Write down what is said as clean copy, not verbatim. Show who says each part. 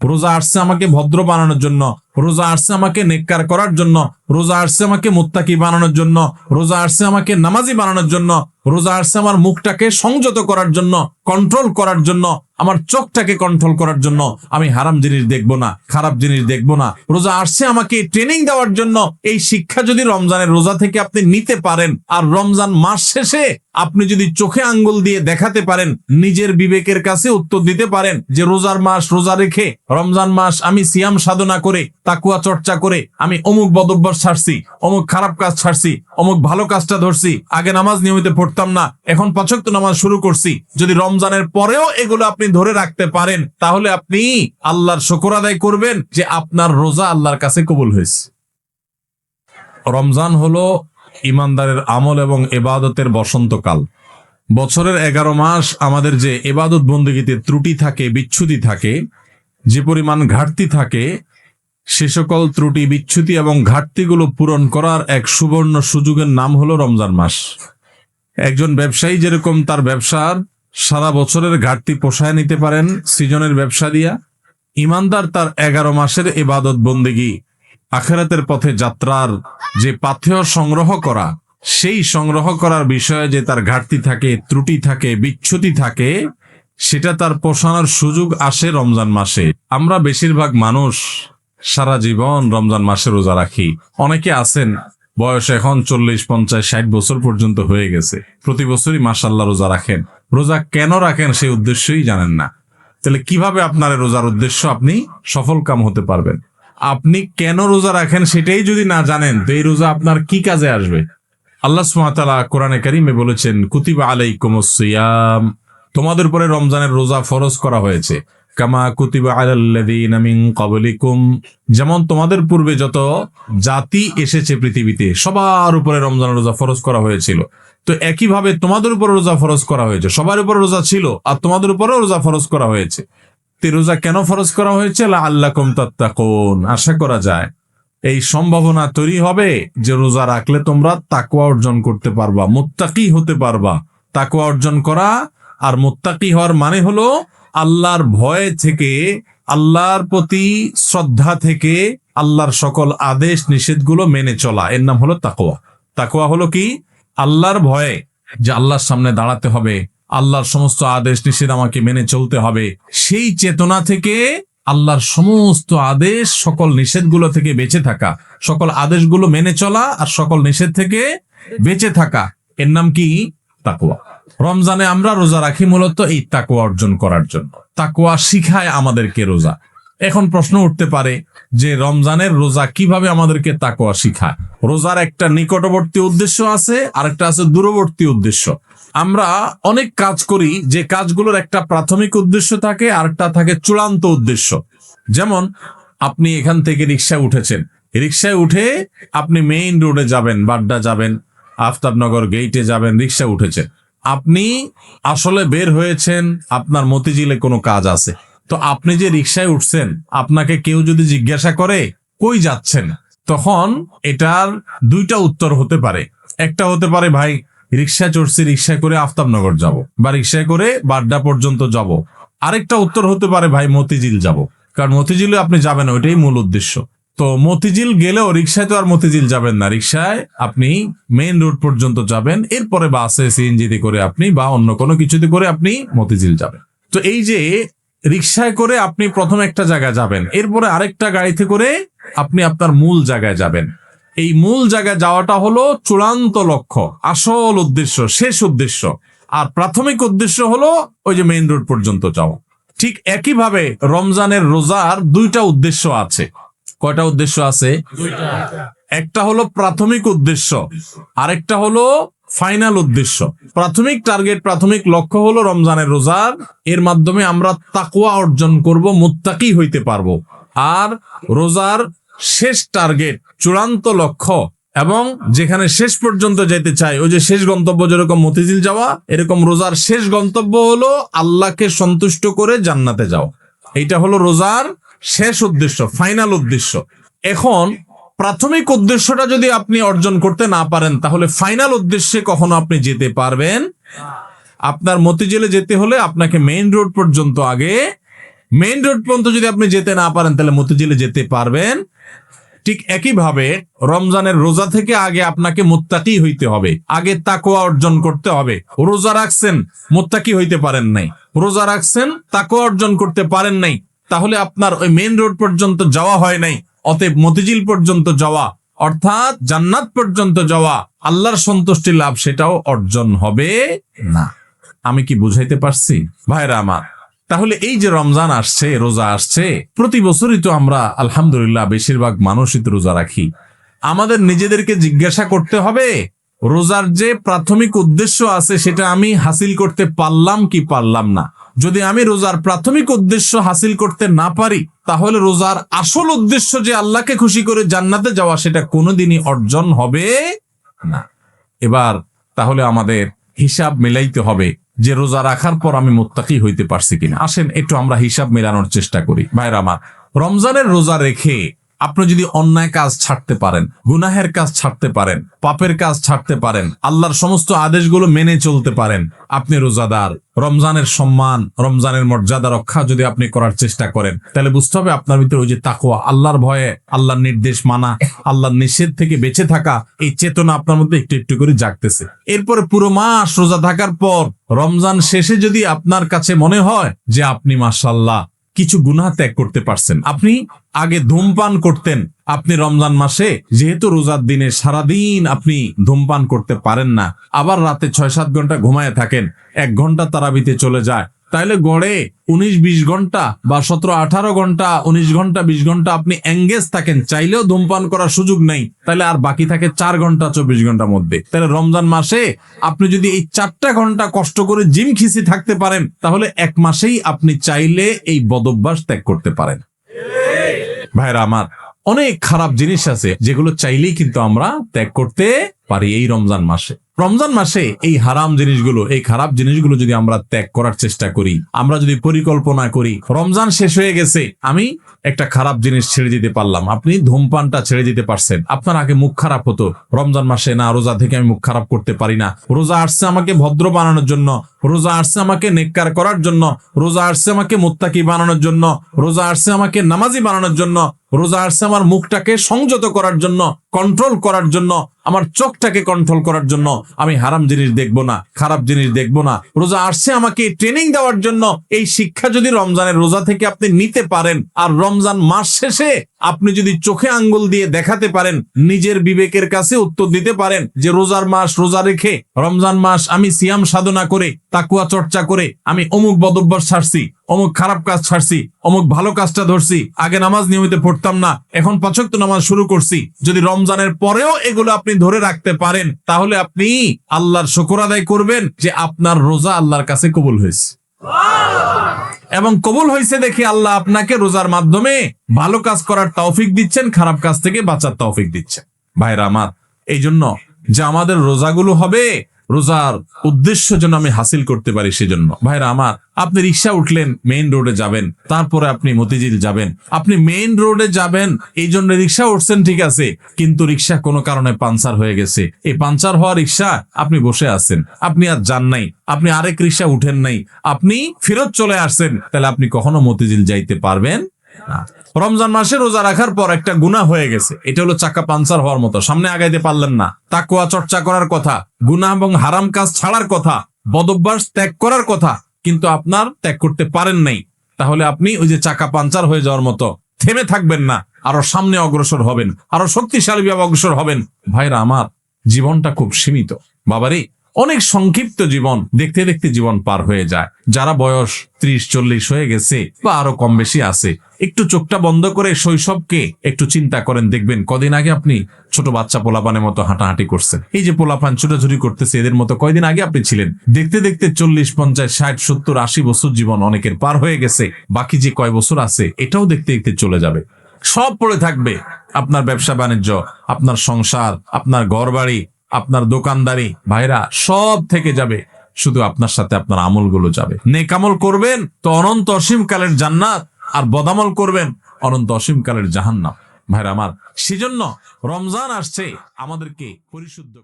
Speaker 1: রোজা আসছে আমাকে ভদ্র বানানোর জন্য, রোজা আসছে আমাকে নেককার করার জন্য, রোজা আসছে আমাকে মুত্তাকি বানানোর জন্য, রোজা আসছে আমাকে নামাজি বানানোর জন্য, রোজা আসছে আমার মুখটাকে সংযত করার জন্য, কন্ট্রোল করার জন্য, আমার চোখটাকে কন্ট্রোল করার জন্য। আমি হারাম জিনিস দেখবো না, খারাপ জিনিস দেখবো না। রোজা আসছে আমাকে ট্রেনিং দেওয়ার জন্য। এই শিক্ষা যদি রমজানের রোজা থেকে আপনি নিতে পারেন, আর রমজান মাস শেষে আপনি যদি চোখে আঙ্গুল দিয়ে দেখাতে পারেন, নিজের বিবেকের কাছে উত্তর দিতে পারেন যে রোজার মাস রোজা রেখে, রমজান মাস আমি সিয়াম সাধনা করে, তাকুয়া চর্চা করে আমি অমুক বদভ্যাস ছাড়ছি, অমুক খারাপ কাজ ছাড়ছি, অমুক ভালো কাজটা ধরছি, আগে নামাজ নিয়মিত পড়তাম না, এখন 5 ওয়াক্ত নামাজ শুরু করছি। যদি রমজানের পরেও এগুলো আপনি ধরে রাখতে পারেন, তাহলে আপনি আল্লাহর শুকর আদায় করবেন যে আপনার রোজা আল্লাহর কাছে কবুল হয়েছে। রমজান হলো ইমানদারের আমল এবং ইবাদতের বসন্তকাল। বছরের 11 মাস আমাদের যে ইবাদত বন্দেগীতে ত্রুটি থাকে, বিচ্যুতি থাকে, যে পরিমাণ ঘাটতি থাকে, সে সকল ত্রুটি, বিচ্যুতি এবং ঘাটতিগুলো পূরণ করার এক সুবর্ণ সুযোগের নাম হলো রমজান মাস। একজন ব্যবসায়ী যেরকম তার ব্যবসার সারা বছরের ঘাটতি পোষায় নিতে পারেন সৃজনের ব্যবসা দিয়া, ইমানদার তার 11 মাসের ইবাদত বন্দেগী, আখিরাতের পথে যাত্রার যে পাথেয় সংগ্রহ করা, সেই সংগ্রহ করার বিষয়ে যে তার ঘাটতি থাকে, ত্রুটি থাকে, বিচ্যুতি থাকে, সেটা তার পোষানোর সুযোগ আসে রমজান মাসে। আমরা বেশিরভাগ মানুষ সারা জীবন রমজান মাসে রোজা রাখি। অনেকে আছেন বয়স এখন 40, 50, 60 বছর পর্যন্ত হয়ে গেছে, প্রতি বছরই মাশাআল্লাহ রোজা রাখেন। রোজা কেন রাখেন সেই উদ্দেশ্যই জানেন না। তাহলে কিভাবে আপনার রোজার উদ্দেশ্য আপনি সফল কাম হতে পারবেন? আপনি কেন রোজা রাখেন সেটাই যদি না জানেন, তো এই রোজা আপনার কি কাজে আসবে? আল্লাহ সুবহানাহু ওয়া তাআলা কোরআনে কারীমে বলেছেন, কুতিবা আলাইকুমুস সিয়াম, তোমাদের উপরে রমজানের রোজা ফরজ করা হয়েছে। কামা কুতিবা আলাল্লাযীনা মিন ক্বাবলিকুম, যেমন তোমাদের পূর্বে যত জাতি এসেছে পৃথিবীতে সবার উপরে রমজানের রোজা ফরজ করা হয়েছিল। তো একইভাবে তোমাদের উপরে রোজা ফরজ করা হয়েছে। সবার উপরে রোজা ছিল আর তোমাদের উপরেও রোজা ফরজ করা হয়েছে। তে রোজা কেন ফরজ করা হয়েছে? লাআল্লাকুম তাত্তাকুন, আশা করা যায় এই সম্ভাবনা তৈরি হবে যে রোজা রাখলে তোমরা তাকওয়া অর্জন করতে পারবা, মুত্তাকি হতে পারবা। তাকওয়া অর্জন করা আর মুত্তাকি হওয়ার মানে হলো আল্লাহর ভয় থেকে, আল্লাহর প্রতি শ্রদ্ধা থেকে, আল্লাহর সকল আদেশ নিষেধগুলো মেনে চলা, এর নাম হলো তাকওয়া। তাকওয়া হলো কি? আল্লাহর ভয়ে, যে আল্লাহর সামনে দাঁড়াতে হবে, আল্লাহর সমস্ত আদেশ নিষেধ আমাকে মেনে চলতে হবে, সেই চেতনা থেকে আল্লাহর সমস্ত আদেশ, সকল নিষেধগুলো থেকে বেঁচে থাকা, সকল আদেশগুলো মেনে চলা আর সকল নিষেধ থেকে বেঁচে থাকা, এর নাম কি? তাকওয়া। রমজানে আমরা রোজা রাখি মূলত এই তাকওয়া অর্জন করার জন্য। তাকওয়া শিখায় আমাদেরকে রোজা। এখন প্রশ্ন উঠতে পারে যে রমজানের রোজা কিভাবে আমাদেরকে তাকওয়া শিখায়? রোজার একটা নিকটবর্তী উদ্দেশ্য আছে, আরেকটা আছে দূরবর্তী উদ্দেশ্য। আমরা অনেক কাজ করি যে কাজগুলোর একটা প্রাথমিক উদ্দেশ্য থাকে, আরেকটা থাকে চূড়ান্ত উদ্দেশ্য। যেমন আপনি এখান থেকে রিকশায় উঠেছেন, রিকশায় উঠে আপনি মেইন রোডে যাবেন, বাড্ডা যাবেন, আফতাবনগর গেইটে যাবেন, রিকশা উঠেছেন। আপনি আসলে বের হয়েছেন, আপনার মতিঝিলে কোনো কাজ আছে। তো আপনি যে রিকশায় উঠছেন, আপনাকে কেউ যদি জিজ্ঞাসা করে কই যাচ্ছেন, তখন এটার 2টা উত্তর হতে পারে। একটা হতে পারে ভাই রিকশা চড়ছি, রিকশায় করে আফতাবনগর যাব, বা রিকশায় করে বাড্ডা পর্যন্ত যাব। আরেকটা উত্তর হতে পারে ভাই মতিঝিল যাব, কারণ মতিঝিলে আপনি যাবেন, ওইটাই মূল উদ্দেশ্য। তো মতিঝিল গেলেও রিকশায় তো আর মতিঝিল যাবেন না, রিকশায় আপনি মেইন রোড পর্যন্ত যাবেন, এরপরে বাসে, সিএনজিতে করে আপনি বা অন্য কোনো কিছুতে করে আপনি মতিঝিল যাবেন। তো এই যে রিকশায় করে আপনি প্রথম একটা জায়গায় যাবেন, এরপরে আরেকটা গাড়িতে করে আপনি আপনার মূল জায়গায় যাবেন। এই মূল জায়গায় যাওয়াটা হলো চূড়ান্ত লক্ষ্য, আসল উদ্দেশ্য, শেষ উদ্দেশ্য। আর প্রাথমিক উদ্দেশ্য হলো ওই যে মেইন রোড পর্যন্ত যাওয়া। ঠিক একইভাবে রমজানের রোজার 2টা উদ্দেশ্য আছে। কয়টা উদ্দেশ্য আছে? 2টা। একটা হলো প্রাথমিক উদ্দেশ্য, আরেকটা হলো ফাইনাল উদ্দেশ্য। প্রাথমিক টার্গেট, প্রাথমিক লক্ষ্য হলো রমজানের রোজার, এর মাধ্যমে আমরা তাকওয়া অর্জন করব, মুত্তাকি হইতে পারবো। আর রোজার শেষ টার্গেট, চূড়ান্ত লক্ষ্য এবং যেখানে শেষ পর্যন্ত যেতে চাই, ওই যে শেষ গন্তব্য যেরকম মতিঝিল যাওয়া, এরকম রোজার শেষ গন্তব্য হলো আল্লাহকে সন্তুষ্ট করে জান্নাতে যাও। এইটা হলো রোজার শেষ উদ্দেশ্য, ফাইনাল উদ্দেশ্য। এখন প্রাথমিক উদ্দেশ্যটা যদি আপনি অর্জন করতে না পারেন, তাহলে ফাইনাল উদ্দেশ্যে কখনো আপনি যেতে পারবেন? আপনার মতিঝিলে যেতে হলে আপনাকে মেইন রোড পর্যন্ত আগে মেইন রোড পর্যন্ত যদি আপনি যেতে না পারেন তাহলে মতিঝিলে যেতে পারবেন। ঠিক একইভাবে রমজানের রোজা থেকে আগে আপনাকে মুত্তাকি হইতে হবে, আগে তাকওয়া অর্জন করতে হবে। রোজা রাখছেন, মুত্তাকি হইতে পারেন নাই, রোজা রাখছেন, তাকওয়া অর্জন করতে পারেন নাই, তাহলে আপনার ওই মেইন রোড পর্যন্ত যাওয়া হয় নাই। অতএব মতিঝিল পর্যন্ত যাওয়া অর্থাৎ জান্নাত পর্যন্ত যাওয়া, আল্লাহর সন্তুষ্টি লাভ, সেটাও অর্জন হবে না। আমি কি বুঝাইতে পারছি ভাইরা আমার? তাহলে এই যে রমজান আসছে, রোজা আসছে, প্রতি বছরই তো আমরা আলহামদুলিল্লাহ বেশিরভাগ মানুষই তো রোজা রাখি। আমাদের নিজেদেরকে জিজ্ঞাসা করতে হবে, রোজার যে প্রাথমিক উদ্দেশ্য আছে সেটা আমি হাসিল করতে পারলাম কি পারলাম না। যদি আমি রোজার প্রাথমিক উদ্দেশ্য হাসিল করতে না পারি, তাহলে রোজার আসল উদ্দেশ্য যে আল্লাহকে খুশি করে জান্নাতে যাওয়া, সেটা কোনোদিনই অর্জন হবে না। এবার তাহলে আমাদের হিসাব মিলাইতে হবে যে রোজা রাখার পর আমি মুত্তাকি হইতে পারছি কিনা। আসেন একটু আমরা হিসাব মেলানোর চেষ্টা করি। ভাইরা আমার, রমজানের রোজা রেখে আপনি যদি অন্যায় কাজ ছাড়তে পারেন, গুনাহের কাজ ছাড়তে পারেন, পাপের কাজ ছাড়তে পারেন, আল্লাহর সমস্ত আদেশগুলো মেনে চলতে পারেন, আপনি রোজাদার। রমজানের সম্মান, রমজানের মর্যাদা রক্ষা যদি আপনি করার চেষ্টা করেন, তাহলে বুঝতে হবে আপনার ভিতরে ওই যে তাকওয়া, আল্লাহর ভয়ে, আল্লাহর নির্দেশ মানা, আল্লাহর নিষেধ থেকে বেঁচে থাকা, এই চেতনা আপনার মধ্যে একটু একটু করে জাগতেছে। এরপরে পুরো মাস রোজা থাকার পর রমজান শেষে যদি আপনার কাছে মনে হয় যে আপনি মাশাআল্লাহ কিছু গুনাহ ত্যাগ করতে পারছেন, আপনি আগে ধূমপান করতেন, আপনি রমজান মাসে যেহেতু রোজার দিনে সারাদিন আপনি ধূমপান করতে পারেন না, আবার রাতে 6-7 ঘন্টা ঘুমায় থাকেন, 1 ঘন্টা তারাবিতে চলে যায়, তাহলে গড়ে 19-20 ঘন্টা বা 17-18 ঘন্টা, 19 ঘন্টা 20 ঘন্টা আপনি এঙ্গেজ থাকেন, চাইলেও ধূমপান করার সুযোগ নেই, তাহলে আর বাকি থাকে 4 ঘন্টা 24 ঘন্টার মধ্যে। তাহলে রমজান মাসে আপনি যদি এই 4টা ঘন্টা কষ্ট করে জিম খিসি থাকতে পারেন, তাহলে 1 মাসেই আপনি চাইলে এই বদভ্যাস ত্যাগ করতে পারেন। ভাইরা আমার, অনেক খারাপ জিনিস আছে যেগুলো চাইলেই কিন্তু আমরা ত্যাগ করতে পারি এই রমজান মাসে। রমজান মাসে এই হারাম জিনিসগুলো, এই খারাপ জিনিসগুলো যদি আমরা ত্যাগ করার চেষ্টা করি, আমরা যদি পরিকল্পনা করি, রমজান শেষ হয়ে গেছে, আমি একটা খারাপ জিনিস ছেড়ে দিতে পারলাম। আপনি ধূমপানটা ছেড়ে দিতে পারছেন। আপনার আগে মুখ খারাপ হতো, রমজান মাসে না, রোজা থেকে আমি মুখ খারাপ করতে পারি না, রোজা আসছে আমাকে ভদ্র বানানোর জন্য, রোজা আসছে আমাকে নেককার করার জন্য, রোজা আসছে আমাকে মুত্তাকি বানানোর জন্য, রোজা আসছে আমাকে নামাজি বানানোর জন্য, রোজা আসছে আমার মুখটাকে সংযত করার জন্য, কন্ট্রোল করার জন্য, আমার চোখটাকে কন্ট্রোল করার জন্য। আমি হারাম জিনিস দেখবো না, খারাপ জিনিস দেখবো না। রোজা আসছে আমাকে ট্রেনিং দেওয়ার জন্য। এই শিক্ষা যদি রমজানের রোজা থেকে আপনি নিতে পারেন, আর রমজান মাস শেষে আপনি যদি চোখে আঙ্গুল দিয়ে দেখাতে পারেন, নিজের বিবেকের কাছে উত্তর দিতে পারেন যে রোজার মাস রোজা রেখে, রমজান মাস আমি সিয়াম সাধনা করে, তাকওয়া চর্চা করে আমি অমুক বদভ্যাস ছাড়ছি, অমুক খারাপ কাজ ছাড়ছি, অমুক ভালো কাজটা ধরছি, আগে নামাজ নিয়মিত পড়তাম না, এখন 5 ওয়াক্ত নামাজ শুরু করছি। যদি রমজানের পরেও এগুলো আপনি ধরে রাখতে পারেন, তাহলে আপনি আল্লাহর শুকর আদায় করবেন যে আপনার রোজা আল্লাহর কাছে কবুল হয়েছে। এবং কবুল হয়েছে দেখে আল্লাহ আপনাকে রোজার মাধ্যমে ভালো কাজ করার তৌফিক দিচ্ছেন, খারাপ কাজ থেকে বাঁচার তৌফিক দিচ্ছেন। ভাইরা আমার, এই জন্য যে আমাদের রোজাগুলো হবে, রোজার উদ্দেশ্য যেন আমি হাসিল করতে পারি, সেজন্য। ভাইরা আমার, আপনি রিক্সা উঠলেন, মেইন রোডে যাবেন, তারপরে আপনি মতিঝিল যাবেন, আপনি মেইন রোডে যাবেন এই জন্য রিক্সা উঠছেন, ঠিক আছে, কিন্তু রিক্সা কোনো কারণে পাঞ্চার হয়ে গেছে। এই পাঞ্চার হওয়া রিক্সা আপনি বসে আছেন, আপনি আর যান নাই, আপনি আরেক রিক্সা উঠেন নাই, আপনি ফেরত চলে আসছেন, তাহলে আপনি কখনো মতিঝিল যাইতে পারবেন না। রমজান মাসে রোজা রাখার পর একটা গুনাহ হয়ে গেছে, এটা হলো চাকা পাঞ্চার হওয়ার মতো, সামনে আগাইতে পারলেন না। তাকওয়া চর্চা করার কথা, গুনাহ এবং হারাম কাজ ছাড়ার কথা, বদভ্যাস ত্যাগ করার কথা, কিন্তু আপনার ত্যাগ করতে পারেন নাই। তাহলে আপনি ওই যে চাকা পাঞ্চার হয়ে যাওয়ার মতো থেমে থাকবেন না, আরো সামনে অগ্রসর হবেন, আরো শক্তিশালী ভাবে অগ্রসর হবেন। ভাইরা আমার, জীবনটা খুব সীমিত বাবারে, অনেক সংক্ষিপ্ত জীবন, দেখতে দেখতে জীবন পার হয়ে যায়। যারা বয়স 30-40 হয়ে গেছে বা আরো কম বেশি আছে, একটু চোখটা বন্ধ করে শৈশবকে একটু চিন্তা করেন, দেখবেন কদিন আগে আপনি ছোট বাচ্চা পোলাপানের মতো হাঁটাহাঁটি করছেন। এই যে পোলাপান ছোটাছুটি করতেছে, এদের মতো কয়দিন আগে আপনি ছিলেন। দেখতে দেখতে 40, 50, 60, 70, 80 বছর জীবন অনেকের পার হয়ে গেছে। বাকি যে কয় বছর আছে, এটাও দেখতে দেখতে চলে যাবে। সব পড়ে থাকবে, আপনার ব্যবসা বাণিজ্য, আপনার সংসার, আপনার ঘর বাড়ি, আপনার দোকানদারি, ভাইরা সব থেকে যাবে, শুধু আপনার সাথে আপনার আমলগুলো যাবে। নেক আমল করবেন তো অনন্ত অসীম কালের জান্নাত, আর বদামল করবেন অনন্ত অসীম কালের জাহান্নাম। ভাইরা আমার, সেজন্য রমজান আসছে আমাদেরকে পরিশুদ্ধ